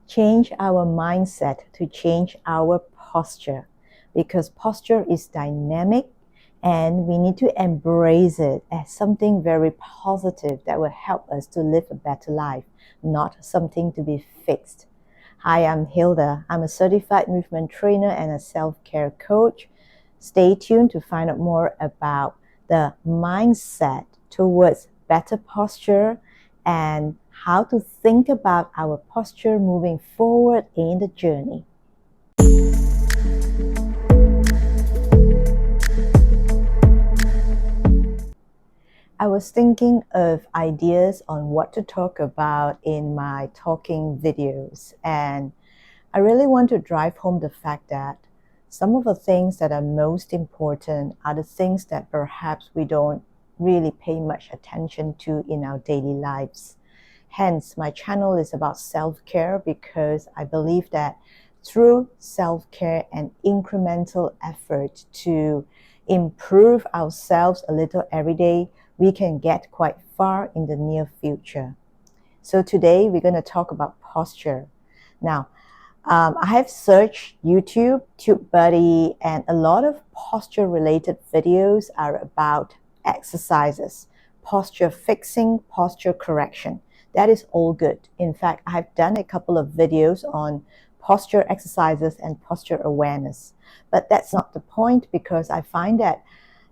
change our mindset to change our posture, because posture is dynamic and we need to embrace it as something very positive that will help us to live a better life, not something to be fixed. Hi, I'm Hilda. I'm a certified movement trainer and a self-care coach. Stay tuned to find out more about the mindset towards better posture and how to think about our posture moving forward in the journey. I was thinking of ideas on what to talk about in my talking videos, and I really want to drive home the fact that some of the things that are most important are the things that perhaps we don't really pay much attention to in our daily lives. Hence, my channel is about self-care, because I believe that through self-care and incremental effort to improve ourselves a little every day, we can get quite far in the near future. So today we're going to talk about posture. Now, I have searched YouTube, TubeBuddy, and a lot of posture-related videos are about exercises, posture fixing, posture correction. That is all good. In fact, I've done a couple of videos on posture exercises and posture awareness. But that's not the point, because I find that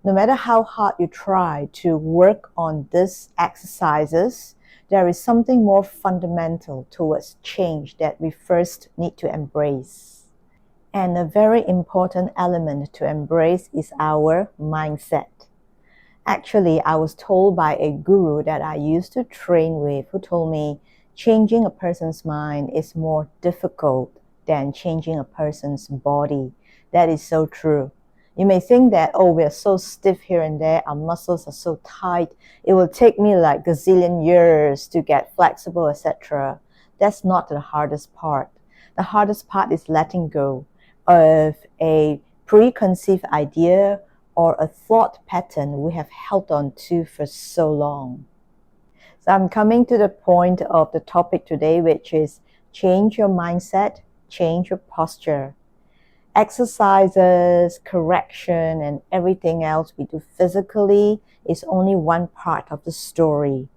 no matter how hard you try to work on these exercises, there is something more fundamental towards change that we first need to embrace. And a very important element to embrace is our mindset. Actually, I was told by a guru that I used to train with, who told me changing a person's mind is more difficult than changing a person's body. That is so true. You may think that, oh, we're so stiff here and there, our muscles are so tight, it will take me like a gazillion years to get flexible, etc. That's not the hardest part. The hardest part is letting go of a preconceived idea or a thought pattern we have held on to for so long. So I'm coming to the point of the topic today, which is change your mindset, change your posture. Exercises, correction, and everything else we do physically is only one part of the story.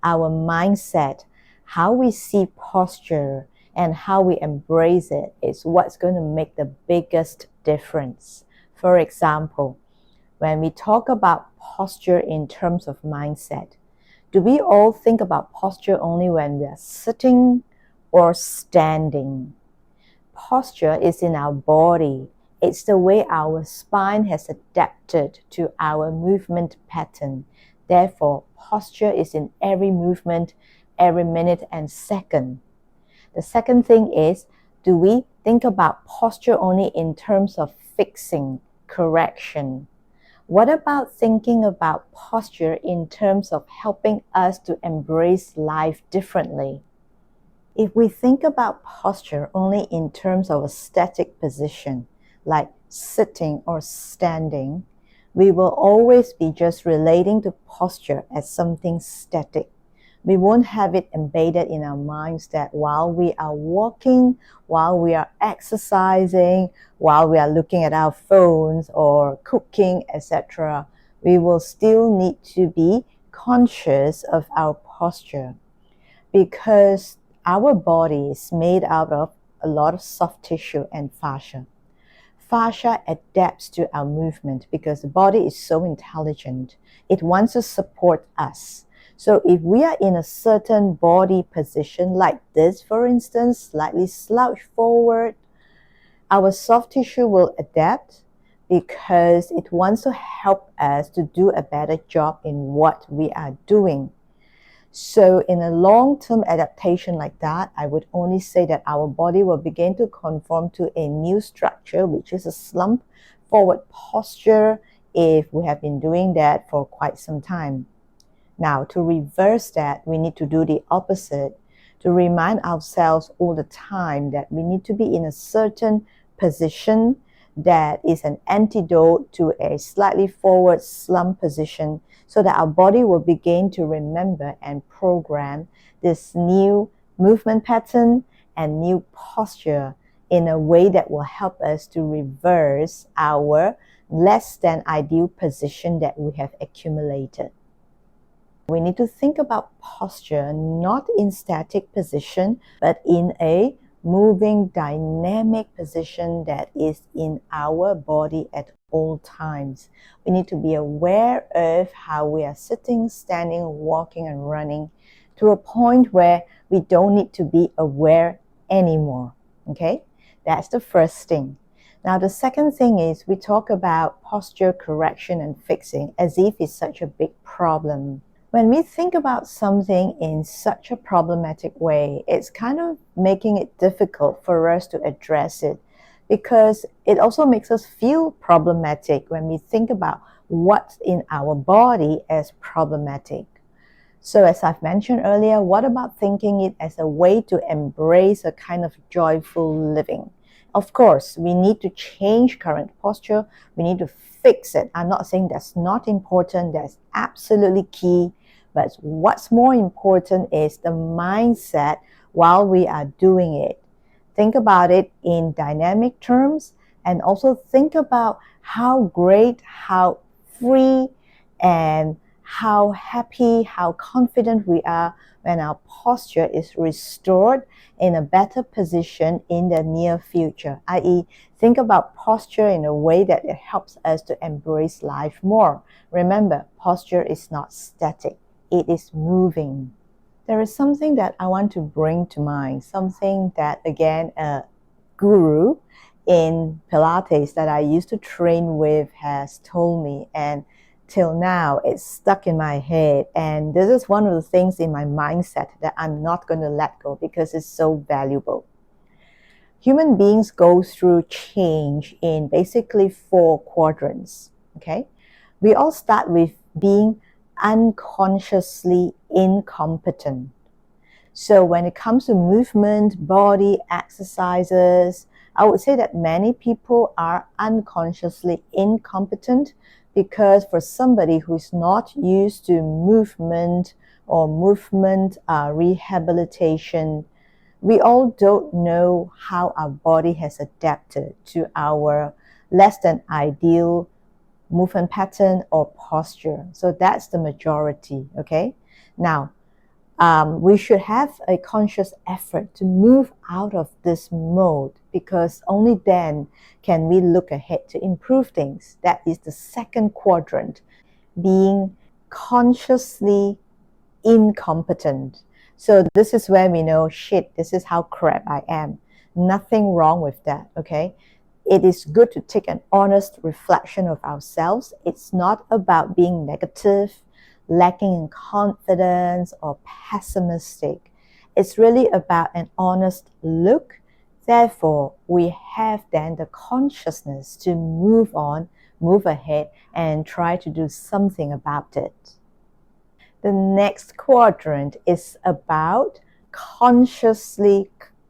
Our mindset, how we see posture, and how we embrace it is what's going to make the biggest difference. For example, when we talk about posture in terms of mindset, do we all think about posture only when we are sitting or standing? Posture is in our body. It's the way our spine has adapted to our movement pattern. Therefore, posture is in every movement, every minute and second. The second thing is, do we think about posture only in terms of fixing, correction? What about thinking about posture in terms of helping us to embrace life differently? If we think about posture only in terms of a static position, like sitting or standing, we will always be just relating to posture as something static. We won't have it embedded in our minds that while we are walking, while we are exercising, while we are looking at our phones or cooking, etc., we will still need to be conscious of our posture, because our body is made out of a lot of soft tissue and fascia. Fascia adapts to our movement because the body is so intelligent. It wants to support us. So if we are in a certain body position like this, for instance, slightly slouched forward, our soft tissue will adapt because it wants to help us to do a better job in what we are doing. So in a long-term adaptation like that, I would only say that our body will begin to conform to a new structure, which is a slump forward posture, if we have been doing that for quite some time. Now, to reverse that, we need to do the opposite, to remind ourselves all the time that we need to be in a certain position that is an antidote to a slightly forward slump position, so that our body will begin to remember and program this new movement pattern and new posture in a way that will help us to reverse our less than ideal position that we have accumulated. We need to think about posture not in static position, but in a moving dynamic position that is in our body at all times. We need to be aware of how we are sitting, standing, walking, and running to a point where we don't need to be aware anymore. Okay? That's the first thing. Now, the second thing is we talk about posture correction and fixing as if it's such a big problem. When we think about something in such a problematic way, it's kind of making it difficult for us to address it because it also makes us feel problematic when we think about what's in our body as problematic. So as I've mentioned earlier, what about thinking it as a way to embrace a kind of joyful living? Of course, we need to change current posture. We need to fix it. I'm not saying that's not important. That's absolutely key. But what's more important is the mindset while we are doing it. Think about it in dynamic terms and also think about how great, how free, and how happy, how confident we are when our posture is restored in a better position in the near future, i.e., think about posture in a way that it helps us to embrace life more. Remember, posture is not static, it is moving. There is something that I want to bring to mind, something that, again, a guru in Pilates that I used to train with has told me, and till now it's stuck in my head, and this is one of the things in my mindset that I'm not going to let go because it's so valuable. Human beings go through change in basically 4 quadrants. Okay, we all start with being unconsciously incompetent. So when it comes to movement, body exercises, I would say that many people are unconsciously incompetent because for somebody who's not used to movement or movement rehabilitation, we all don't know how our body has adapted to our less than ideal movement pattern or posture. So that's the majority, okay? Now, we should have a conscious effort to move out of this mode because only then can we look ahead to improve things. That is the second quadrant, being consciously incompetent. So this is where we know, shit, this is how crap I am. Nothing wrong with that, okay? It is good to take an honest reflection of ourselves. It's not about being negative, lacking in confidence, or pessimistic. It's really about an honest look. Therefore, we have then the consciousness to move on, move ahead, and try to do something about it. The next quadrant is about consciously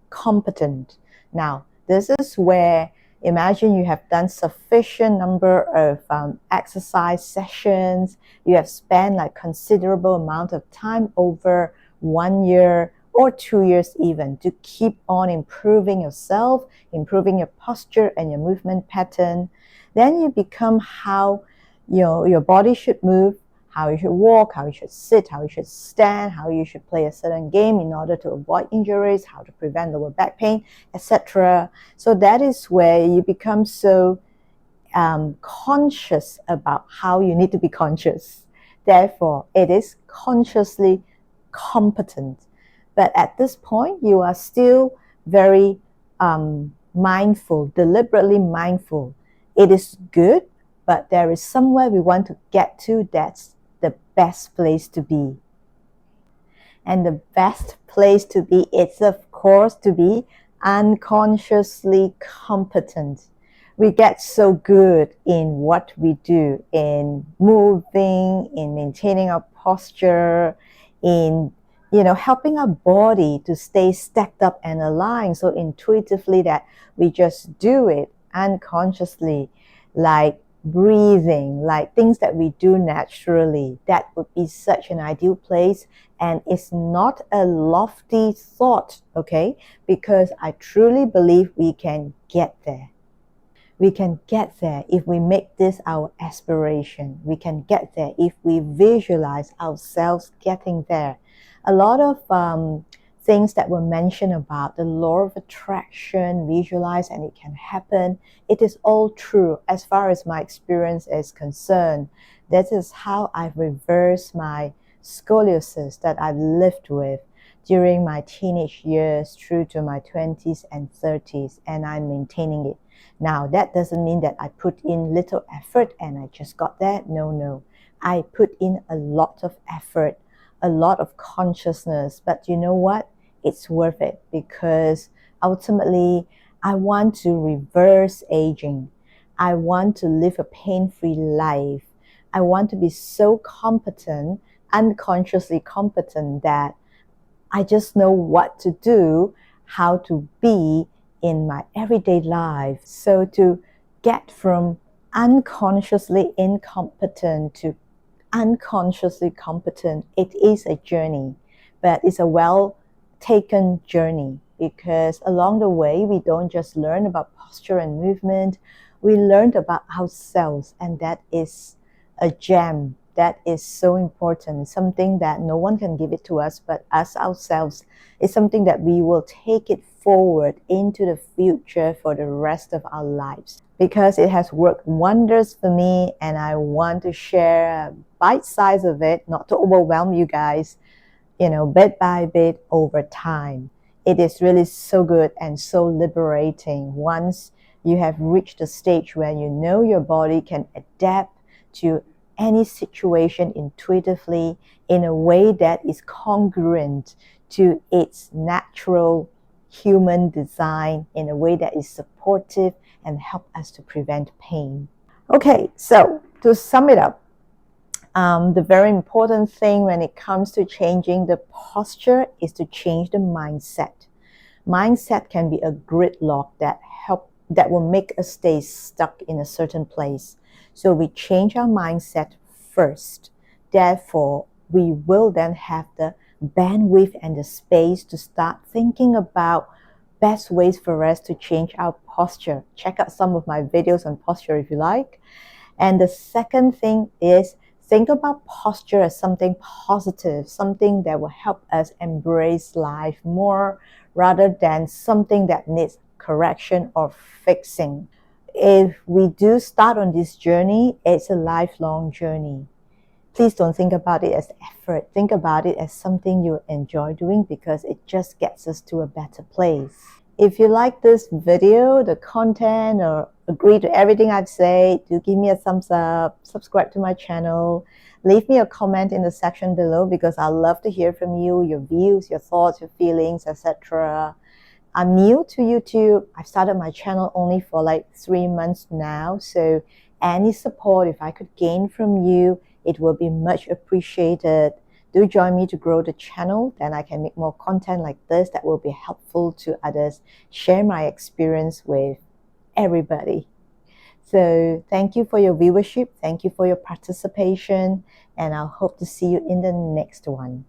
competent. Now, this is where imagine you have done sufficient number of exercise sessions. You have spent like considerable amount of time over 1 year or 2 years even to keep on improving yourself, improving your posture and your movement pattern. Then you become how your body should move, how you should walk, how you should sit, how you should stand, how you should play a certain game in order to avoid injuries, how to prevent lower back pain, etc. So that is where you become so conscious about how you need to be conscious. Therefore, it is consciously competent. But at this point, you are still very mindful, deliberately mindful. It is good, but there is somewhere we want to get to that's the best place to be. And the best place to be is, of course, to be unconsciously competent. We get so good in what we do, in moving, in maintaining our posture, in helping our body to stay stacked up and aligned so intuitively that we just do it unconsciously, like breathing, like things that we do naturally. That would be such an ideal place And it's not a lofty thought, okay? Because I truly believe we can get there. We can get there if we make this our aspiration. We can get there if we visualize ourselves getting there. A lot of things that were mentioned about the law of attraction, visualize and it can happen. It is all true as far as my experience is concerned. That is how I've reversed my scoliosis that I've lived with during my teenage years through to my 20s and 30s, and I'm maintaining it. Now, that doesn't mean that I put in little effort and I just got that. No, no. I put in a lot of effort, a lot of consciousness. But you know what? It's worth it because ultimately, I want to reverse aging. I want to live a pain-free life. I want to be so competent, unconsciously competent, that I just know what to do, how to be in my everyday life. So to get from unconsciously incompetent to unconsciously competent, it is a journey, but it's a well taken journey because along the way, we don't just learn about posture and movement, we learned about ourselves, and that is a gem. That is so important, something that no one can give it to us but us ourselves. It's something that we will take it forward into the future for the rest of our lives because it has worked wonders for me, and I want to share a bite size of it, not to overwhelm you guys, bit by bit over time. It is really so good and so liberating once you have reached a stage where you know your body can adapt to any situation intuitively in a way that is congruent to its natural human design, in a way that is supportive and help us to prevent pain. Okay, so to sum it up, the very important thing when it comes to changing the posture is to change the mindset. Mindset can be a gridlock that will make us stay stuck in a certain place. So we change our mindset first. Therefore, we will then have the bandwidth and the space to start thinking about best ways for us to change our posture. Check out some of my videos on posture if you like. And the second thing is think about posture as something positive, something that will help us embrace life more rather than something that needs correction or fixing. If we do start on this journey, it's a lifelong journey. Please don't think about it as effort. Think about it as something you enjoy doing because it just gets us to a better place. If you like this video, the content, or agree to everything I've said, do give me a thumbs up, subscribe to my channel, leave me a comment in the section below because I love to hear from you, your views, your thoughts, your feelings, etc. I'm new to YouTube. I've started my channel only for like 3 months now. So any support, if I could gain from you, it will be much appreciated. Do join me to grow the channel. Then I can make more content like this that will be helpful to others. Share my experience with everybody. So thank you for your viewership. Thank you for your participation. And I'll hope to see you in the next one.